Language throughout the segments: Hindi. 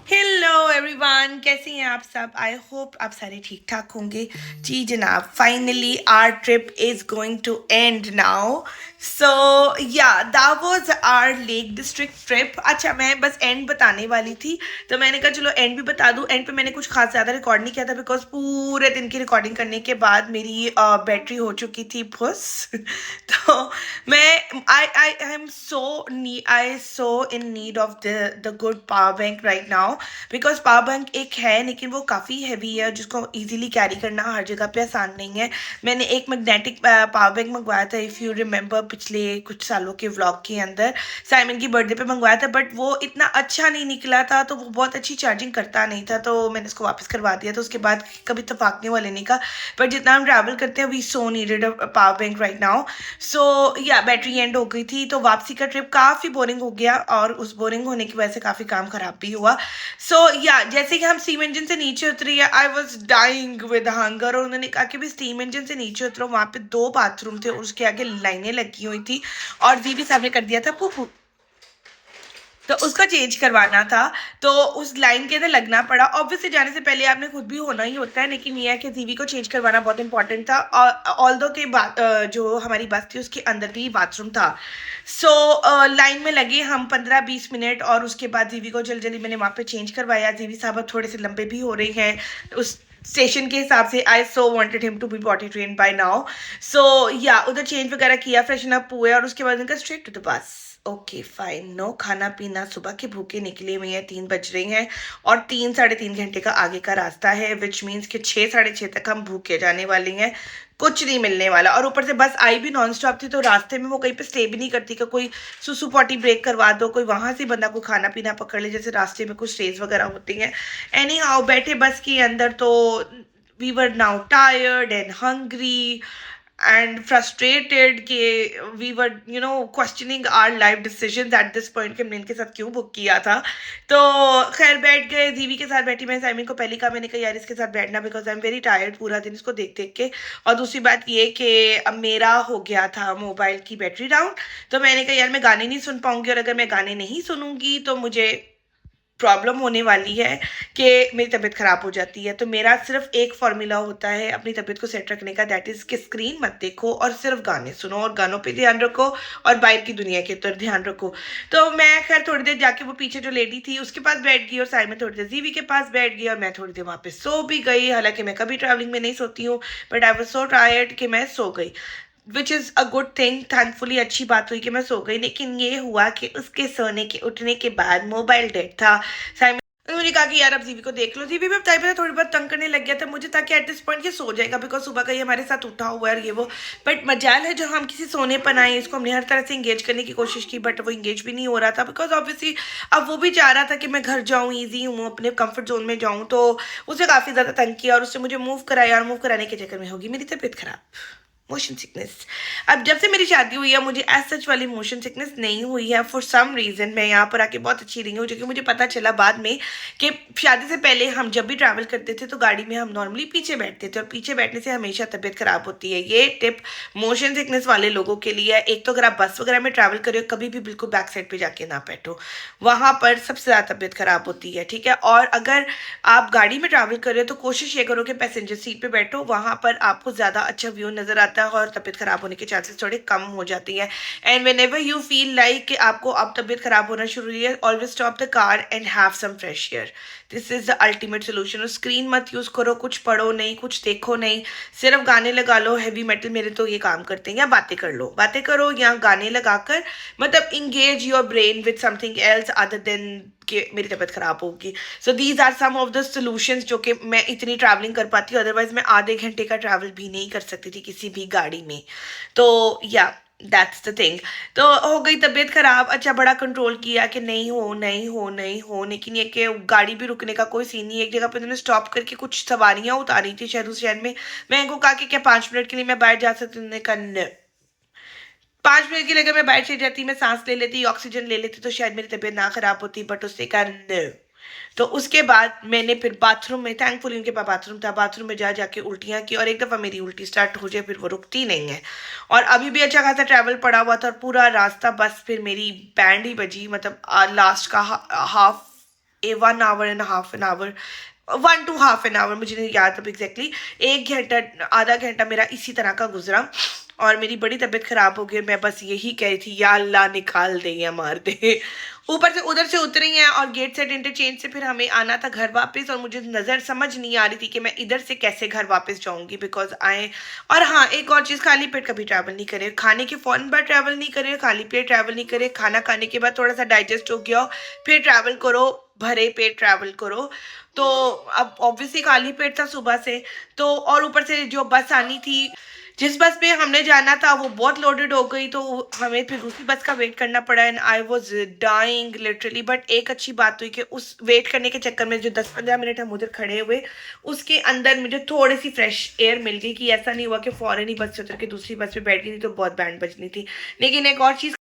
हेलो एवरीवन, कैसे हैं आप सब? आई होप आप सारे ठीक ठाक होंगे। जी जनाब, finally our trip is going to end now. So yeah that was our Lake District trip. अच्छा, मैं बस एंड बताने वाली थी तो मैंने कहा चलो एंड भी बता दूं। एंड पे मैंने कुछ खास ज़्यादा रिकॉर्ड नहीं किया था बिकॉज पूरे दिन की रिकॉर्डिंग करने के बाद मेरी बैटरी हो चुकी थी फुस। तो मैं I am so in need of the good power bank right now because power bank एक है लेकिन वो काफ़ी हैवी है जिसको इजीली कैरी करना हर जगह पे आसान नहीं है। मैंने एक मैग्नेटिक पावर बैंक मंगवाया था, इफ़ यू रिमेंबर, पिछले कुछ सालों के व्लॉग के अंदर साइमन की बर्थडे पे मंगवाया था, बट वो इतना अच्छा नहीं निकला था, तो वो बहुत अच्छी चार्जिंग करता नहीं था, तो मैंने इसको वापस करवा दिया। तो उसके बाद कभी तफाकने वाले नहीं का, पर जितना हम ट्रैवल करते हैं we so needed a power bank right now. So yeah battery and हो गई थी तो वापसी का ट्रिप काफ़ी बोरिंग हो गया और उस बोरिंग होने की वजह से काफ़ी काम खराब भी हुआ। सो या जैसे कि हम स्टीम इंजन से नीचे उतरी है, I was dying with hunger, और उन्होंने कहा कि भी स्टीम इंजन से नीचे उतरो, वहाँ पे 2 बाथरूम थे और उसके आगे लाइनें लगी हुई थी और दीदी साहब ने कर दिया था फूफू, तो उसका चेंज करवाना था। तो उस लाइन के अंदर लगना पड़ा। ऑब्वियसली जाने से पहले आपने खुद भी होना ही होता है, लेकिन ये है कि टीवी को चेंज करवाना बहुत इंपॉर्टेंट था। और ऑल्दो के बाद जो हमारी बस थी उसके अंदर भी बाथरूम था। सो लाइन में लगे हम 15-20 मिनट और उसके बाद दीदी को जल्दी जल्दी मैंने वहाँ पे चेंज करवाया। दीदी साहब अब थोड़े से लंबे भी हो रहे हैं उस स्टेशन के हिसाब से। I so wanted him to be potty train by now. So yeah उधर चेंज वगैरह किया, फ्रेशन अप हुए और उसके बाद उनका straight to the bus. Okay fine, no खाना पीना, सुबह के भूखे निकले हुए हैं, 3 बज रहे हैं और 3-3.5 घंटे का आगे का रास्ता है, विच मीन्स कि 6-6:30 तक हम भूखे जाने वाले हैं, कुछ नहीं मिलने वाला। और ऊपर से बस आई भी नॉन स्टॉप थी तो रास्ते में वो कहीं पे स्टे भी नहीं करती कि कोई सुसु पॉटी ब्रेक करवा दो, कोई वहां से बंदा को खाना पीना पकड़ ले, जैसे रास्ते में कुछ स्टेज वगैरह होती हैं। एनी हाउ बैठे बस के अंदर तो we were now tired and hungry and frustrated कि we were questioning our life decisions at this point कि हमने इनके साथ क्यों बुक किया था। तो खैर बैठ गए, दीवी के साथ बैठी मैं। साइमन को पहले कहा, मैंने कहा यार इसके साथ बैठना because I am very tired पूरा दिन इसको देख देख के। और दूसरी बात ये कि अब मेरा हो गया था मोबाइल की बैटरी डाउन, तो मैंने कहा यार मैं गाने नहीं सुन पाऊंगी और अगर मैं गाने नहीं सुनूंगी तो मुझे प्रॉब्लम होने वाली है कि मेरी तबीयत ख़राब हो जाती है। तो मेरा सिर्फ एक फॉर्मूला होता है अपनी तबीयत को सेट रखने का, दैट इज़ कि स्क्रीन मत देखो और सिर्फ गाने सुनो और गानों पे ध्यान रखो और बाहर की दुनिया के तरफ ध्यान रखो। तो मैं खैर थोड़ी देर जाके वो पीछे जो लेडी थी उसके पास बैठ गई और साइड में थोड़ी देर जीवी के पास बैठ गई और मैं थोड़ी देर वहाँ पे सो भी गई। हालांकि मैं कभी ट्रैवलिंग में नहीं सोती हूँ, but I was so tired कि मैं सो गई, which is a good thing. Thankfully अच्छी बात हुई कि मैं सो गई। लेकिन ये हुआ कि उसके सोने के उठने के बाद मोबाइल डेड था। साइमन ने मुझे कहा कि यार अब जीवी को देख लो। जीवी भी अब टाइप थोड़ी बहुत तंग करने लग गया था मुझे, ताकि एट दिस पॉइंट ये सो जाएगा बिकॉज सुबह का ही हमारे साथ उठा हुआ है ये वो। बट मजाल है जो हम किसी सोने पर आए, इसको हमने हर तरह से इंगेज करने की कोशिश की बट वो इंगेज भी नहीं हो रहा था बिकॉज ऑब्वियसली अब वो भी चाह रहा था कि मैं घर जाऊँ, ईजी हूँ, अपने कंफर्ट जोन में जाऊँ। तो उसे काफ़ी ज़्यादा तंग किया और उससे मुझे मूव कराया और मूव कराने के चक्कर में होगी मेरी तबीयत खराब, मोशन सिकनेस। अब जब से मेरी शादी हुई है मुझे एज सच वाली मोशन सिकनेस नहीं हुई है फॉर सम रीज़न। मैं यहाँ पर आके बहुत अच्छी रही हूँ, जो कि मुझे पता चला बाद में कि शादी से पहले हम जब भी ट्रैवल करते थे तो गाड़ी में हम नॉर्मली पीछे बैठते थे और पीछे बैठने से हमेशा तबीयत खराब होती है। ये टिप मोशन सिकनेस वाले लोगों के लिए है। एक तो अगर आप बस वगैरह में ट्रैवल करो कभी भी बिल्कुल बैक साइड पर जाके ना बैठो, वहाँ पर सबसे ज़्यादा तबीयत खराब होती है, ठीक है। और अगर आप गाड़ी में ट्रैवल कर रहे हो तो कोशिश ये करो कि पैसेंजर सीट पे बैठो, वहाँ पर आपको ज़्यादा अच्छा व्यू नज़र आता है और तबीयत खराब होने के चांसेस थोड़े कम हो जाती हैं। And whenever you feel like कि आपको अब तबीयत खराब होना शुरू हुई है, always stop the car and have some fresh air. This is the ultimate solution. और स्क्रीन मत यूज़ करो, कुछ पढ़ो नहीं, कुछ देखो नहीं, सिर्फ गाने लगा लो हैवी मेटल, मेरे तो ये काम करते हैं। या बातें कर लो, बातें करो या गाने लगाकर, मतलब engage your brain with something else other than कि मेरी तबीयत खराब होगी। So these are some of the solutions जो कि मैं इतनी ट्रैवलिंग कर पाती हूँ, अदरवाइज मैं आधे घंटे का ट्रैवल भी नहीं कर सकती थी किसी भी गाड़ी में। तो या दैट्स द थिंग। तो हो गई तबीयत खराब। अच्छा, बड़ा कंट्रोल किया कि नहीं हो नहीं हो नहीं हो, लेकिन ये कि गाड़ी भी रुकने का कोई सीन नहीं। एक जगह पर उन्होंने स्टॉप करके कुछ सवारियाँ उतारी थी शायद उस शहर में। मैं इनको कहा कि क्या 5 मिनट के लिए मैं बाहर जा सकती हूँ? उन्होंने कहा न। 5 मिनट के लिए अगर मैं बाहर चली जाती, मैं सांस ले लेती, ऑक्सीजन ले लेती तो शायद मेरी तबीयत ना खराब होती, बट उससे कहा न। तो उसके बाद मैंने फिर बाथरूम में, थैंकफुली उनके पास बाथरूम था, बाथरूम में जा जाके उल्टियाँ की, और एक दफ़ा मेरी उल्टी स्टार्ट हो जाए फिर वो रुकती नहीं है। और अभी भी अच्छा खासा ट्रैवल पड़ा हुआ था, और पूरा रास्ता बस फिर मेरी बैंड ही बजी, मतलब लास्ट का half 1 our and half an hour, 1 to half an hour, मुझे नहीं याद अब एग्जैक्टली, 1 घंटा आधा घंटा मेरा इसी तरह का गुजरा, और मेरी बड़ी तबीयत खराब हो गई। मैं बस यही कह रही थी, या अल्लाह निकाल दे या मार दे। ऊपर से उधर से उतरी हैं, और गेट सेट इंटरचेंज से फिर हमें आना था घर वापस, और मुझे नज़र समझ नहीं आ रही थी कि मैं इधर से कैसे घर वापस जाऊंगी, बिकॉज आए। और हाँ, एक और चीज़, खाली पेट कभी ट्रैवल नहीं करें, खाने के फ़ौरन बाद ट्रैवल नहीं करें, खाली पेट ट्रैवल नहीं करें, खाना खाने के बाद थोड़ा सा डाइजेस्ट हो गया हो फिर ट्रैवल करो, भरे पेट ट्रैवल करो। तो अब ऑब्वियसली खाली पेट था सुबह से, तो और ऊपर से जो बस आनी थी, जिस बस पे हमने जाना था वो बहुत लोडेड हो गई, तो हमें फिर दूसरी बस का वेट करना पड़ा, and I was dying literally. But एक अच्छी बात हुई कि उस वेट करने के चक्कर में जो 10-15 मिनट हम उधर खड़े हुए, उसके अंदर मुझे थोड़ी सी फ्रेश एयर मिल गई, कि ऐसा नहीं हुआ कि फ़ौरन ही बस से उतर के दूसरी बस पे बैठ गई, नहीं तो बहुत बैंड बजनी थी।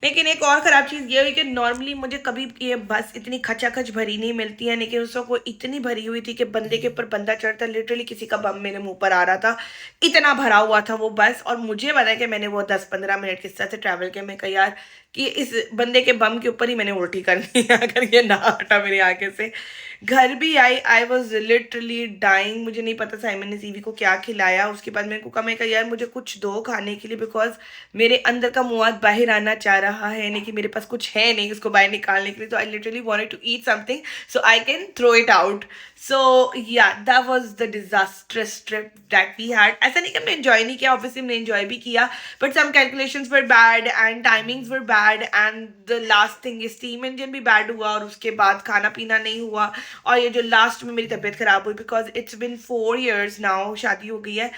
लेकिन एक और ख़राब चीज़ ये हुई कि नॉर्मली मुझे कभी ये बस इतनी खचाखच भरी नहीं मिलती है, लेकिन उसको को इतनी भरी हुई थी कि बंदे के ऊपर बंदा चढ़ता, लिटरली किसी का बम मेरे मुंह पर आ रहा था, इतना भरा हुआ था वो बस। और मुझे पता है कि मैंने वो 10-15 मिनट किस तरह से ट्रैवल किया, मैं कहा यार कि इस बंदे के बम के ऊपर ही मैंने उल्टी करनी है अगर ये ना हटा मेरे आगे से। घर भी आई वॉज लिटरली डाइंग। मुझे नहीं पता साइमन ने सीवी को क्या खिलाया। उसके बाद मेरे को कहा, मैं कहा यार मुझे कुछ दो खाने के लिए, बिकॉज मेरे अंदर का मुआद बाहर आना चाह रहा है, नहीं कि मेरे पास कुछ है नहीं उसको बाहर निकालने के लिए। तो I literally wanted to eat something so I can throw it out. So yeah that was the disastrous trip that we had. ऐसा नहीं कि हमने एंजॉय नहीं किया, ऑब्वियसली हमने एंजॉय भी किया, but some calculations were bad and timings were bad, and the last thing steam engine भी बैड हुआ, और उसके बाद खाना पीना नहीं हुआ। और ये जो लास्ट में मेरी तबीयत खराब हुई, because it's been 4 years now, शादी हो गई है,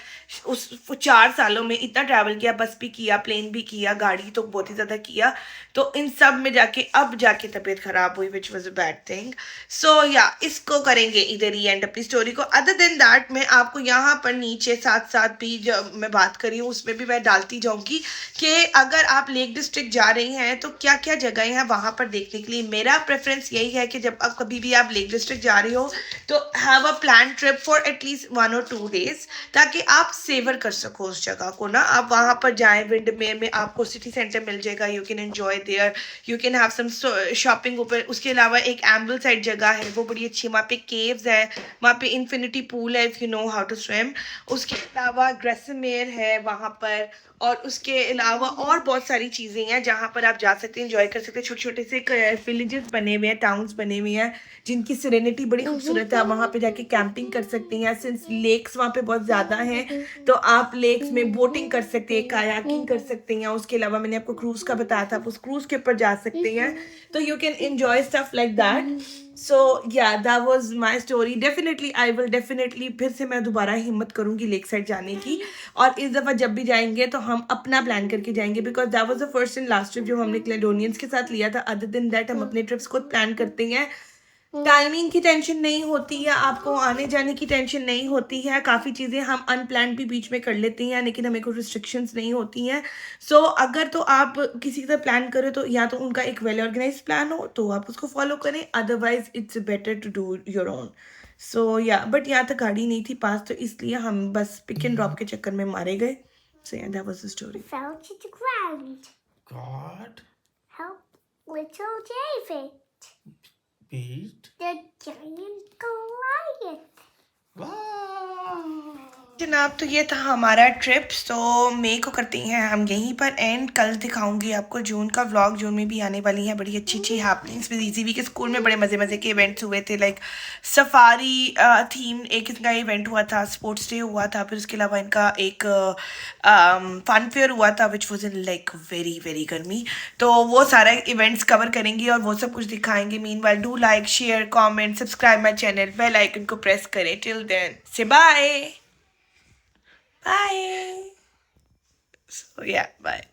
उस 4 सालों में इतना ट्रैवल किया, बस भी किया, प्लेन भी किया, गाड़ी तो बहुत ही ज़्यादा किया, तो इन सब में जाके अब जाके तबीयत खराब हुई, which was a bad thing. So yeah इसको करेंगे इधर ही एंड अपनी स्टोरी को। अदर देन दैट मैं आपको यहाँ पर नीचे साथ साथ भी जो मैं बात कर रही हूँ उसमें भी मैं डालती जाऊँगी कि अगर आप लेक डिस्ट्रिक्ट जा रही हैं तो क्या क्या जगह हैं वहाँ पर देखने के लिए। मेरा प्रेफरेंस यही है कि जब आप कभी भी आप लेक डिस्ट्रिक्ट जा रही हो तो have a plan trip for at least 1 or 2 days, ताकि आप सेवर कर सको उस जगह को ना। आप वहाँ पर जाएं, विंडमेयर में आपको सिटी सेंटर मिल जाएगा, you can enjoy there, you can have some shopping ऊपर। उसके अलावा एक एम्बल साइड जगह है, वो बड़ी अच्छी है, वहाँ पे केव्स है, वहाँ पे इन्फिनिटी पूल है if you know how to swim. उसके अलावा ग्रेसमेयर है वहाँ पर, और उसके अलावा और बहुत सारी चीज़ें हैं जहाँ पर आप जा सकते हैं, एंजॉय कर सकते हैं। छोटे छोटे से विलेजेस बने हुए हैं, टाउन्स बने हुए हैं, जिनकी सिरेनिटी बड़ी खूबसूरत है। आप वहाँ पे जाके कैंपिंग कर सकते हैं, सिंस लेक्स वहाँ पे बहुत ज़्यादा हैं तो आप लेक्स में बोटिंग कर सकते हैं, कायाकिंग कर सकते हैं। उसके अलावा मैंने आपको क्रूज़ का बताया था, आप उस क्रूज़ के ऊपर जा सकते हैं, तो you can enjoy stuff like that. So yeah that was my story. Definitely I will definitely फिर से मैं दोबारा हिम्मत करूँगी लेक साइड जाने की, और इस दफ़ा जब भी जाएंगे तो हम अपना प्लान करके जाएंगे, because that was the first and last trip जो हमने क्लेडोनियंस के साथ लिया था। अदर देन दैट हम अपने ट्रिप्स खुद प्लान करते हैं, टाइमिंग की टेंशन नहीं होती है, आपको आने जाने की टेंशन नहीं होती है, काफ़ी चीज़ें हम अनप्लान भी बीच में कर लेते हैं, लेकिन हमें कोई रिस्ट्रिक्शंस नहीं होती हैं। सो अगर तो आप किसी का प्लान करें तो या तो उनका एक वेल ऑर्गेनाइज प्लान हो तो आप उसको फॉलो करें, otherwise it's better to do your own. So yeah but यहाँ तक गाड़ी नहीं थी पास, तो इसलिए हम बस पिक एंड ड्रॉप के चक्कर में मारे गए। सो yeah that was the story. Fell to the ground. God Help little David. beat. The giant Goliath. Wow. जनाब, तो ये था हमारा ट्रिप। सो मई को करते हैं हम यहीं पर एंड। कल दिखाऊंगी आपको जून का व्लॉग। जून में भी आने वाली है बड़ी अच्छी अच्छी हैपनिंग्स विद ईजी वी के। स्कूल में बड़े मज़े मज़े के इवेंट्स हुए थे, लाइक सफारी थीम एक इनका इवेंट हुआ था, स्पोर्ट्स डे हुआ था, फिर उसके अलावा इनका एक फन फेयर हुआ था which was in like very very गर्मी। तो वो सारे इवेंट्स कवर करेंगे और वो सब कुछ दिखाएंगे। Meanwhile do like, share, comment, subscribe my channel, bell icon को प्रेस करें। Till then say bye. Bye. So yeah, bye.